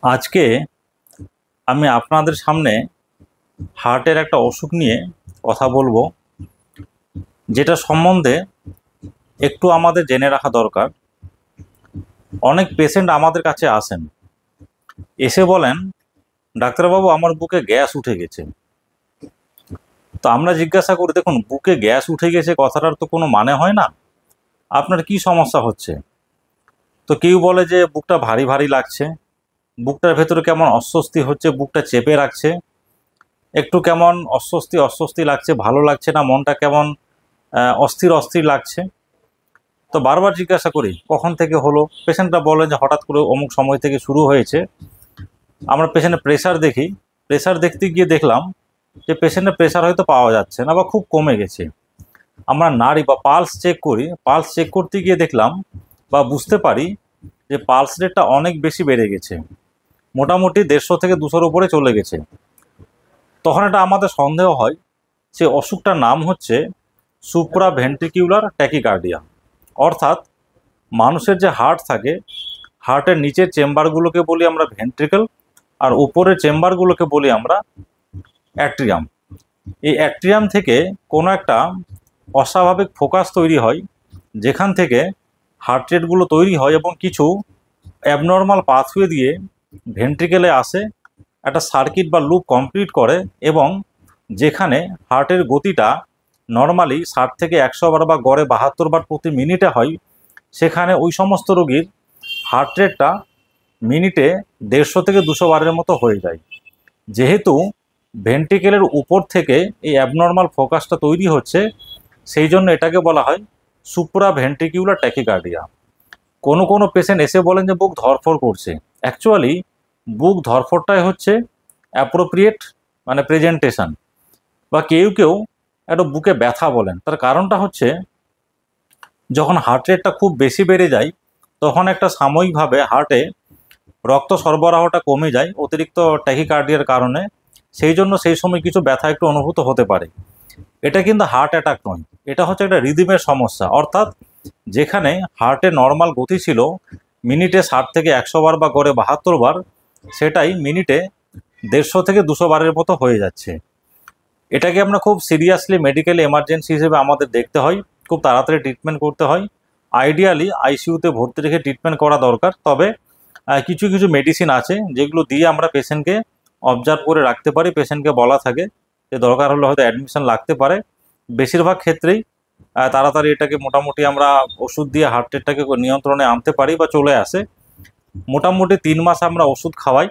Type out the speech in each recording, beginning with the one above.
আজকে আমি আপনাদের সামনে হার্টের একটা অসুখ নিয়ে কথা বলবো, যেটা সম্বন্ধে একটু আমাদের জেনে রাখা দরকার। অনেক পেশেন্ট আমাদের কাছে আসেন, এসে বলেন, ডাক্তারবাবু আমার বুকে গ্যাস উঠে গেছে। তো আমরা জিজ্ঞাসা করি, দেখুন, বুকে গ্যাস উঠে গেছে কথাটার তো কোনো মানে হয় না। আপনার কি সমস্যা হচ্ছে? তো কেউ বলে যে বুকটা ভারী ভারী লাগছে, বুকটার ভেতরে কেমন অস্বস্তি হচ্ছে, বুকটা চেপে রাখছে, একটু কেমন অস্বস্তি অস্বস্তি লাগছে, ভালো লাগছে না, মনটা কেমন অস্থির অস্থির লাগছে। তো বারবার জিজ্ঞাসা করি কখন থেকে হলো। পেশেন্টরা বলে যে হঠাৎ করে অমুক সময় থেকে শুরু হয়েছে। আমরা পেশেন্টের প্রেশার দেখি, প্রেশার দেখতে গিয়ে দেখলাম যে পেশেন্টের প্রেশার হয়তো পাওয়া যাচ্ছে না বা খুব কমে গেছে। আমরা নাড়ি বা পালস চেক করি, পালস চেক করতে গিয়ে দেখলাম বা বুঝতে পারি যে পালস রেটটা অনেক বেশি বেড়ে গেছে, মোটামুটি 150 থেকে 200-র উপরে চলে গেছে। তখন এটা আমাদের সন্দেহ হয় যে অসুখটার নাম হচ্ছে সুপ্রাভেন্ট্রিকিউলার ট্যাকিকার্ডিয়া। অর্থাৎ মানুষের যে হার্ট থাকে, হার্টের নিচের চেম্বারগুলোকে বলি আমরা ভেন্ট্রিকল, আর উপরের চেম্বারগুলোকে বলি আমরা অ্যাট্রিয়াম। এই অ্যাট্রিয়াম থেকে কোনো একটা অস্বাভাবিক ফোকাস তৈরি হয়, যেখান থেকে হার্ট রেটগুলো তৈরি হয় এবং কিছু অ্যাবনর্মাল পাথওয়ে দিয়ে ভেন্ট্রিকেলে আসে, একটা সার্কিট বা লুপ কমপ্লিট করে, এবং যেখানে হার্টের গতিটা নর্মালি 60 থেকে 100 বার বা গড়ে 72 বার প্রতি মিনিটে হয়, সেখানে ওই সমস্ত রোগীর হার্ট রেটটা মিনিটে 150 থেকে 200 বারের মতো হয়ে যায়। যেহেতু ভেন্ট্রিকেলের উপর থেকে এই অ্যাবনর্মাল ফোকাসটা তৈরি হচ্ছে, সেই জন্য এটাকে বলা হয় সুপ্রা ভেন্ট্রিকিউলার ট্যাকিকার্ডিয়া। কোনো কোনো পেশেন্ট এসে বলেন যে বুক ধড়ফড় করছে। অ্যাকচুয়ালি বুক ধড়ফড়টাই হচ্ছে অ্যাপ্রোপ্রিয়েট মানে প্রেজেন্টেশন। বা কেউ কেউ একটা বুকে ব্যথা বলেন, তার কারণটা হচ্ছে যখন হার্ট রেটটা খুব বেশি বেড়ে যায়, তখন একটা সাময়িকভাবে হার্টে রক্ত সরবরাহটা কমে যায় অতিরিক্ত ট্যাকিকার্ডিয়ার কারণে। সেই জন্য সেই সময় কিছু ব্যথা একটু অনুভূত হতে পারে। এটা কিন্তু হার্ট অ্যাটাক নয়, এটা হচ্ছে একটা রিদিমের সমস্যা। অর্থাৎ যেখানে হার্টের নর্মাল গতি ছিল মিনিটে 60 থেকে 100 বার বা গড়ে 72 বার, সেটাই মিনিটে 150 থেকে 200 বারের মতো হয়ে যাচ্ছে। এটাকে আমরা খুব সিরিয়াসলি মেডিকেল এমার্জেন্সি হিসেবে আমাদের দেখতে হয়, খুব তাড়াতাড়ি ট্রিটমেন্ট করতে হয়। আইডিয়ালি আইসিইউতে ভর্তি রেখে ট্রিটমেন্ট করা দরকার। তবে কিছু কিছু মেডিসিন আছে যেগুলো দিয়ে আমরা পেশেন্টকে অবজার্ভ করে রাখতে পারি। পেশেন্টকে বলা থাকে যে দরকার হলে হয়তো অ্যাডমিশন লাগতে পারে। বেশিরভাগ ক্ষেত্রেই তাড়াতাড়ি এটাকে মোটামুটি আমরা ওষুধ দিয়ে হার্ট রেটটাকে নিয়ন্ত্রণে আনতে পারি বা চলে আসে। মোটামুটি 3 মাস আমরা ওষুধ খাওয়াই।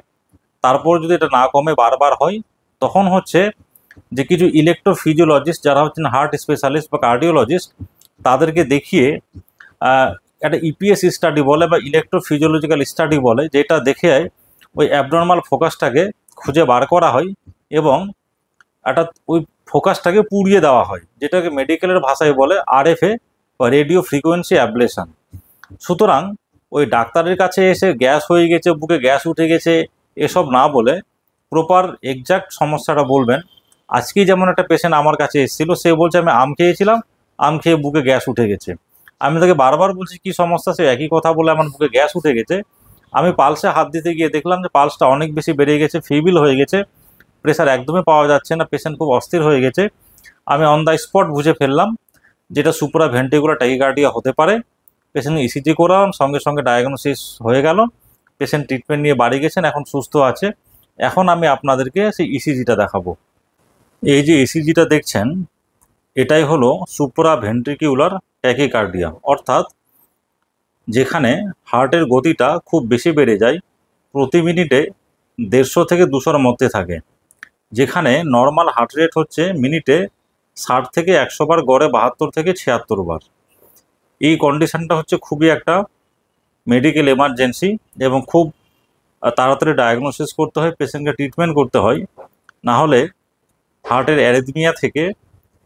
তারপর যদি এটা না কমে, বারবার হয়, তখন হচ্ছে যে কিছু ইলেকট্রোফিজিওলজিস্ট যারা হচ্ছেন হার্ট স্পেশালিস্ট বা কার্ডিওলজিস্ট, তাদেরকে দেখিয়ে একটা ইপিএস স্টাডি বলে বা ইলেকট্রোফিজিওলজিক্যাল স্টাডি বলে, যেটা দেখে ওই অ্যাবনর্মাল ফোকাসটাকে খুঁজে বার করা হয় এবং একটা ওই ফোকাসটাকে পুড়িয়ে দেওয়া হয়, যেটাকে মেডিকেলের ভাষায় বলে আরএফএ বা রেডিও ফ্রিকোয়েন্সি অ্যাবলেশন। সুতরাং ওই ডাক্তারের কাছে এসে গ্যাস হয়ে গেছে, বুকে গ্যাস উঠে গেছে, এসব না বলে প্রপার এক্স্যাক্ট সমস্যাটা বলবেন। আজকেই যেমন একটা পেশেন্ট আমার কাছে এসেছিল, সে বলছে আমি আম খেয়েছিলাম, আম খেয়ে বুকে গ্যাস উঠে গেছে। আমি তাকে বারবার বলছি কি সমস্যা, সে একই কথা বলে আমার বুকে গ্যাস উঠে গেছে। আমি পালসে হাত দিতে গিয়ে দেখলাম যে পালসটা অনেক বেশি বেড়ে গেছে, ফিবিল হয়ে গেছে, প্রেশার একদমই পাওয়া যাচ্ছে না, পেশেন্ট খুব অস্থির হয়ে গেছে। আমি অন দ্য স্পট বুঝে ফেললাম যেটা সুপ্রা ভেন্ট্রিকুলার ট্যাকিকার্ডিয়া হতে পারে। পেশেন্ট ইসিজি করালাম, সঙ্গে সঙ্গে ডায়াগনোসিস হয়ে গেল। পেশেন্ট ট্রিটমেন্ট নিয়ে বাড়ি গেছেন, এখন সুস্থ আছে। এখন আমি আপনাদেরকে সেই ইসিজিটা দেখাবো। এই যে ইসিজিটা দেখছেন, এটাই হলো সুপ্রা ভেন্ট্রিকিউলার ট্যাকিকার্ডিয়া। অর্থাৎ যেখানে হার্টের গতিটা খুব বেশি বেড়ে যায়, প্রতি মিনিটে 150 থেকে 200-র মধ্যে থাকে, যেখানে নর্মাল হার্ট রেট হচ্ছে মিনিটে 60 থেকে 100 বার, গড়ে 72 থেকে 76 বার। এই কন্ডিশনটা হচ্ছে খুবই একটা মেডিকেল এমার্জেন্সি এবং খুব তাড়াতাড়ি ডায়াগনোসিস করতে হয়, পেশেন্টকে ট্রিটমেন্ট করতে হয়। না হলে হার্টের অ্যারিথমিয়া থেকে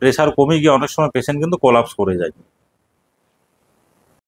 প্রেশার কমে গিয়ে অনেক সময় পেশেন্ট কিন্তু কোলাপস করে যায়।